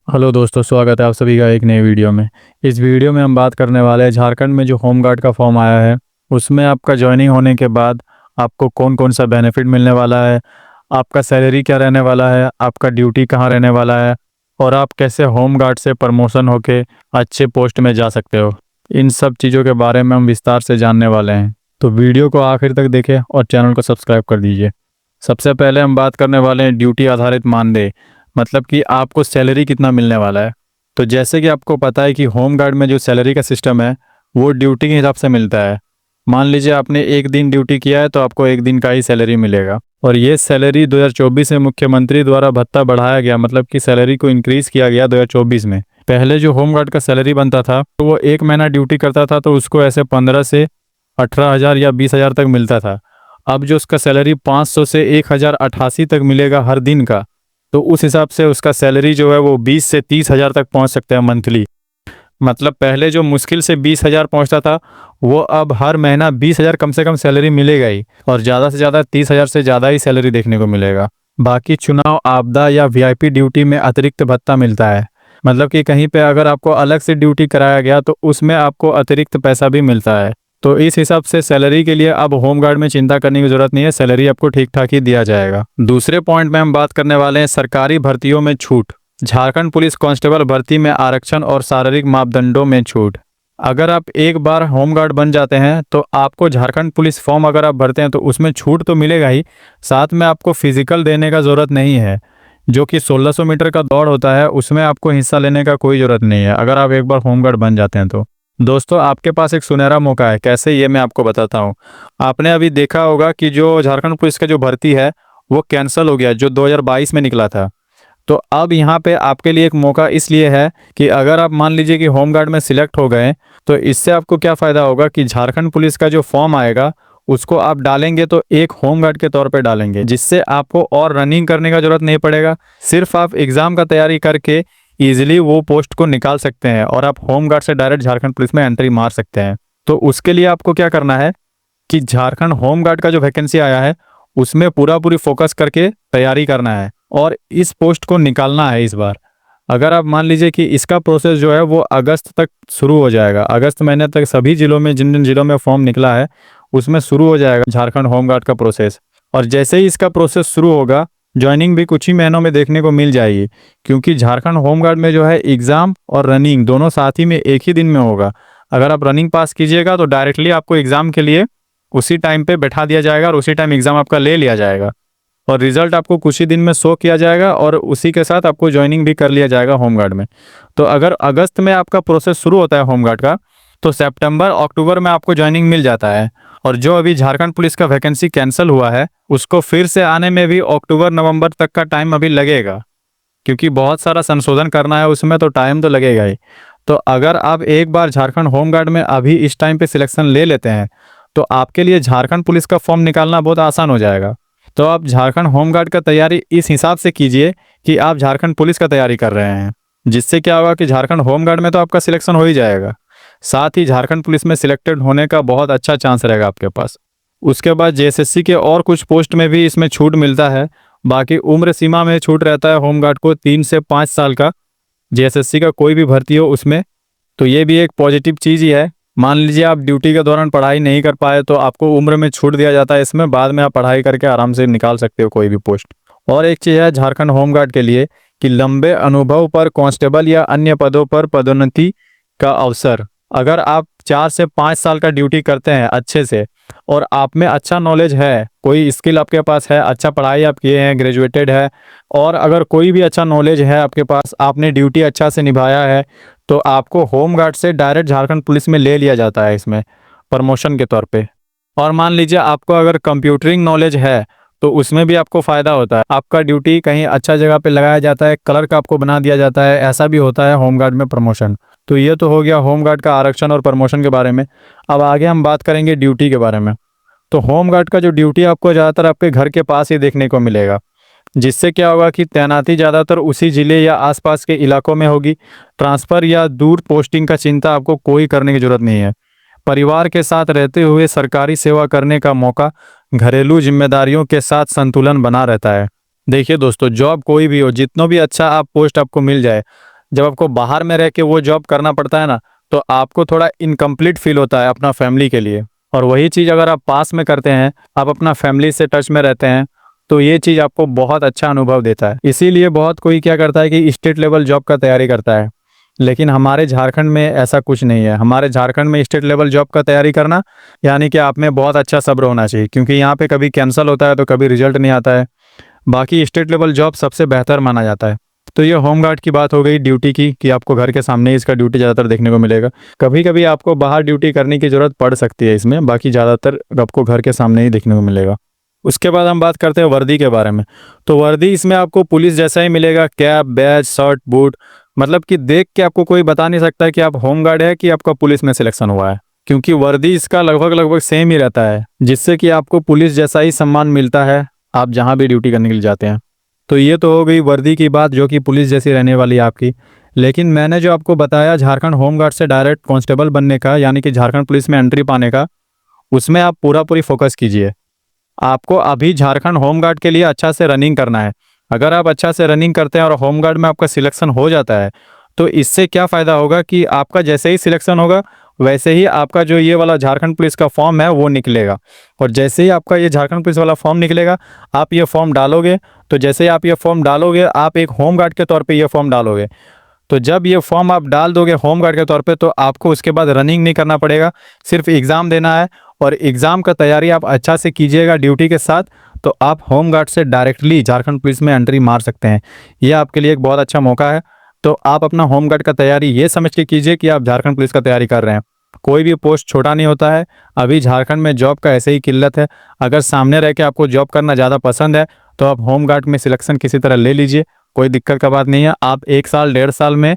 Hello दोस्तों, स्वागत है आप सभी का एक नई वीडियो में। इस वीडियो में हम बात करने वाले हैं झारखंड में जो होम गार्ड का फॉर्म आया है उसमें आपका ज्वाइनिंग होने के बाद आपको कौन कौन सा बेनिफिट मिलने वाला है, आपका सैलरी क्या रहने वाला है, आपका ड्यूटी कहाँ रहने वाला है और आप कैसे होम गार्ड से प्रमोशन होके अच्छे पोस्ट में जा सकते हो। इन सब चीज़ों के बारे में हम विस्तार से जानने वाले हैं, तो वीडियो को आखिर तक देखें और चैनल को सब्सक्राइब कर दीजिए। सबसे पहले हम बात करने वाले हैं ड्यूटी आधारित मानदेय, मतलब कि आपको सैलरी कितना मिलने वाला है। तो जैसे कि आपको पता है कि होम गार्ड में जो सैलरी का सिस्टम है वो ड्यूटी के हिसाब से मिलता है। मान लीजिए आपने एक दिन ड्यूटी किया है तो आपको एक दिन का ही सैलरी मिलेगा, और ये सैलरी 2024 में मुख्यमंत्री द्वारा भत्ता बढ़ाया गया, मतलब कि सैलरी को इंक्रीज किया गया 2024 में। पहले जो होम गार्ड का सैलरी बनता था तो वो एक महीना ड्यूटी करता था तो उसको ऐसे 15 से 18,000 या 20,000 तक मिलता था। अब जो उसका सैलरी 500 से 1,088 तक मिलेगा हर दिन का, तो उस हिसाब से उसका सैलरी जो है वो 20 से 30,000 तक पहुंच सकता है मंथली। मतलब पहले जो मुश्किल से 20,000 पहुंचता था वो अब हर महीना 20,000 कम से कम सैलरी मिलेगा ही, और ज़्यादा से ज़्यादा 30,000 से ज़्यादा ही सैलरी देखने को मिलेगा। बाकी चुनाव, आपदा या वीआईपी ड्यूटी में अतिरिक्त भत्ता मिलता है, मतलब कि कहीं पे अगर आपको अलग से ड्यूटी कराया गया तो उसमें आपको अतिरिक्त पैसा भी मिलता है। तो इस हिसाब से सैलरी के लिए अब होम गार्ड में चिंता करने की जरूरत नहीं है, सैलरी आपको ठीक ठाक ही दिया जाएगा। दूसरे पॉइंट में हम बात करने वाले हैं सरकारी भर्तियों में छूट। झारखंड पुलिस कांस्टेबल भर्ती में आरक्षण और शारीरिक मापदंडों में छूट। अगर आप एक बार होम गार्ड बन जाते हैं तो आपको झारखंड पुलिस फॉर्म अगर आप भरते हैं तो उसमें छूट तो मिलेगा ही, साथ में आपको फिजिकल देने का ज़रूरत नहीं है। जो कि 1600 मीटर का दौड़ होता है उसमें आपको हिस्सा लेने का कोई ज़रूरत नहीं है अगर आप एक बार होम गार्ड बन जाते हैं तो। दोस्तों, आपके पास एक सुनहरा मौका है, कैसे ये मैं आपको बताता हूँ। आपने अभी देखा होगा कि जो झारखंड पुलिस का जो भर्ती है वो कैंसिल हो गया, जो 2022 में निकला था। तो अब यहाँ पे आपके लिए एक मौका इसलिए है कि अगर आप मान लीजिए कि होम गार्ड में सिलेक्ट हो गए तो इससे आपको क्या फ़ायदा होगा कि झारखंड पुलिस का जो फॉर्म आएगा उसको आप डालेंगे तो एक होम गार्ड के तौर पे डालेंगे, जिससे आपको और रनिंग करने का जरूरत नहीं पड़ेगा। सिर्फ आप एग्ज़ाम का तैयारी करके ईजिली वो पोस्ट को निकाल सकते हैं और आप होम गार्ड से डायरेक्ट झारखंड पुलिस में एंट्री मार सकते हैं। तो उसके लिए आपको क्या करना है कि झारखंड होम गार्ड का जो वैकेंसी आया है उसमें पूरा पूरी फोकस करके तैयारी करना है और इस पोस्ट को निकालना है इस बार। अगर आप मान लीजिए कि इसका प्रोसेस जो है वो अगस्त तक शुरू हो जाएगा, अगस्त महीने तक सभी जिलों में, जिन जिन जिलों में फॉर्म निकला है उसमें शुरू हो जाएगा झारखंड होम गार्ड का प्रोसेस। और जैसे ही इसका प्रोसेस शुरू होगा ज्वाइनिंग भी कुछ ही महीनों में देखने को मिल जाएगी, क्योंकि झारखंड होम गार्ड में जो है एग्ज़ाम और रनिंग दोनों साथ ही में एक ही दिन में होगा। अगर आप रनिंग पास कीजिएगा तो डायरेक्टली आपको एग्ज़ाम के लिए उसी टाइम पे बैठा दिया जाएगा और उसी टाइम एग्ज़ाम आपका ले लिया जाएगा और रिजल्ट आपको कुछ ही दिन में शो किया जाएगा और उसी के साथ आपको ज्वाइनिंग भी कर लिया जाएगा होम गार्ड में। तो अगर अगस्त में आपका प्रोसेस शुरू होता है होम गार्ड का तो सितंबर अक्टूबर में आपको ज्वाइनिंग मिल जाता है। और जो अभी झारखंड पुलिस का वैकेंसी कैंसिल हुआ है उसको फिर से आने में भी अक्टूबर नवंबर तक का टाइम अभी लगेगा, क्योंकि बहुत सारा संशोधन करना है उसमें, तो टाइम तो लगेगा ही। तो अगर आप एक बार झारखंड होम गार्ड में अभी इस टाइम पे सिलेक्शन ले लेते हैं तो आपके लिए झारखंड पुलिस का फॉर्म निकालना बहुत आसान हो जाएगा। तो आप झारखंड होम गार्ड का तैयारी इस हिसाब से कीजिए कि आप झारखंड पुलिस का तैयारी कर रहे हैं, जिससे क्या होगा कि झारखंड होम गार्ड में तो आपका सिलेक्शन हो ही जाएगा, साथ ही झारखंड पुलिस में सिलेक्टेड होने का बहुत अच्छा चांस रहेगा आपके पास। उसके बाद जेएसएससी के और कुछ पोस्ट में भी इसमें छूट मिलता है। बाकी उम्र सीमा में छूट रहता है होम गार्ड को 3 से 5 साल का, जेएसएससी का कोई भी भर्ती हो उसमें। तो ये भी एक पॉजिटिव चीज़ ही है। मान लीजिए आप ड्यूटी के दौरान पढ़ाई नहीं कर पाए तो आपको उम्र में छूट दिया जाता है इसमें, बाद में आप पढ़ाई करके आराम से निकाल सकते हो कोई भी पोस्ट। और एक चीज़ है झारखंड होम गार्ड के लिए कि लंबे अनुभव पर कांस्टेबल या अन्य पदों पर पदोन्नति का अवसर। अगर आप 4 से 5 साल का ड्यूटी करते हैं अच्छे से और आप में अच्छा नॉलेज है, कोई स्किल आपके पास है, अच्छा पढ़ाई आप किए हैं, ग्रेजुएटेड है, और अगर कोई भी अच्छा नॉलेज है आपके पास, आपने ड्यूटी अच्छा से निभाया है, तो आपको होम गार्ड से डायरेक्ट झारखंड पुलिस में ले लिया जाता है इसमें प्रमोशन के तौर पे। और मान लीजिए आपको अगर कंप्यूटरिंग नॉलेज है तो उसमें भी आपको फ़ायदा होता है, आपका ड्यूटी कहीं अच्छा जगह पे लगाया जाता है, क्लर्क आपको बना दिया जाता है, ऐसा भी होता है होम गार्ड में प्रमोशन। तो ये तो हो गया होम गार्ड का आरक्षण और प्रमोशन के बारे में। अब आगे हम बात करेंगे ड्यूटी के बारे में। तो होम गार्ड का जो ड्यूटी आपको ज़्यादातर आपके घर के पास ही देखने को मिलेगा, जिससे क्या होगा कि तैनाती ज़्यादातर उसी ज़िले या आसपास के इलाकों में होगी। ट्रांसफ़र या दूर पोस्टिंग का चिंता आपको कोई करने की ज़रूरत नहीं है। परिवार के साथ रहते हुए सरकारी सेवा करने का मौका, घरेलू जिम्मेदारियों के साथ संतुलन बना रहता है। देखिए दोस्तों, जॉब कोई भी हो, जितना भी अच्छा आप पोस्ट आपको मिल जाए, जब आपको बाहर में रह के वो जॉब करना पड़ता है ना, तो आपको थोड़ा इनकम्प्लीट फील होता है अपना फैमिली के लिए। और वही चीज़ अगर आप पास में करते हैं, आप अपना फैमिली से टच में रहते हैं, तो ये चीज़ आपको बहुत अच्छा अनुभव देता है। इसीलिए बहुत कोई क्या करता है कि स्टेट लेवल जॉब का तैयारी करता है, लेकिन हमारे झारखंड में ऐसा कुछ नहीं है। हमारे झारखंड में स्टेट लेवल जॉब का तैयारी करना यानी कि आप में बहुत अच्छा सब्र होना चाहिए, क्योंकि यहाँ पे कभी कैंसिल होता है तो कभी रिजल्ट नहीं आता है। बाकी स्टेट लेवल जॉब सबसे बेहतर माना जाता है। तो ये होमगार्ड की बात हो गई ड्यूटी की, कि आपको घर के सामने ही इसका ड्यूटी ज़्यादातर देखने को मिलेगा। कभी कभी आपको बाहर ड्यूटी करने की ज़रूरत पड़ सकती है इसमें, बाकी ज़्यादातर आपको घर के सामने ही देखने को मिलेगा। उसके बाद हम बात करते हैं वर्दी के बारे में। तो वर्दी इसमें आपको पुलिस जैसा ही मिलेगा, कैप, बैज, शर्ट, बूट। मतलब कि देख के आपको कोई बता नहीं सकता कि आप होमगार्ड है कि आपका पुलिस में सिलेक्शन हुआ है, क्योंकि वर्दी इसका लगभग लगभग सेम ही रहता है, जिससे कि आपको पुलिस जैसा ही सम्मान मिलता है आप जहाँ भी ड्यूटी करने के लिए जाते हैं। तो ये तो हो गई वर्दी की बात, जो कि पुलिस जैसी रहने वाली है आपकी। लेकिन मैंने जो आपको बताया झारखंड होमगार्ड से डायरेक्ट कांस्टेबल बनने का, यानी कि झारखंड पुलिस में एंट्री पाने का, उसमें आप पूरा पूरी फोकस कीजिए। आपको अभी झारखंड होमगार्ड के लिए अच्छा से रनिंग करना है। अगर आप अच्छा से रनिंग करते हैं और होमगार्ड में आपका सिलेक्शन हो जाता है, तो इससे क्या फ़ायदा होगा कि आपका जैसे ही सिलेक्शन होगा, वैसे ही आपका जो ये वाला झारखंड पुलिस का फॉर्म है वो निकलेगा। और जैसे ही आपका ये झारखंड पुलिस वाला फॉर्म निकलेगा, आप ये फॉर्म डालोगे। तो जैसे ही आप ये फॉर्म डालोगे, आप एक होमगार्ड के तौर पे ये फॉर्म डालोगे। तो जब ये फॉर्म आप डाल दोगे होमगार्ड के तौर पे, तो आपको उसके बाद रनिंग नहीं करना पड़ेगा, सिर्फ एग्ज़ाम देना है। और एग्ज़ाम का तैयारी आप अच्छा से कीजिएगा ड्यूटी के साथ, तो आप होमगार्ड से डायरेक्टली झारखंड पुलिस में एंट्री मार सकते हैं। ये आपके लिए एक बहुत अच्छा मौका है। तो आप अपना होमगार्ड का तैयारी ये समझ के कीजिए कि आप झारखंड पुलिस का तैयारी कर रहे हैं। कोई भी पोस्ट छोटा नहीं होता है। अभी झारखंड में जॉब का ऐसे ही किल्लत है। अगर सामने रह के आपको जॉब करना ज़्यादा पसंद है, तो आप होमगार्ड में सिलेक्शन किसी तरह ले लीजिए, कोई दिक्कत का बात नहीं है। आप 1 साल 1.5 साल में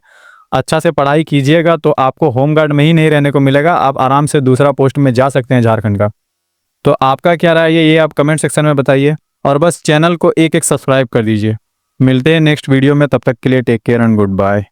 अच्छा से पढ़ाई कीजिएगा, तो आपको होमगार्ड में ही नहीं रहने को मिलेगा, आप आराम से दूसरा पोस्ट में जा सकते हैं झारखंड का। तो आपका क्या राय है, ये आप कमेंट सेक्शन में बताइए। और बस चैनल को एक एक सब्सक्राइब कर दीजिए। मिलते हैं नेक्स्ट वीडियो में, तब तक के लिए take care and good bye.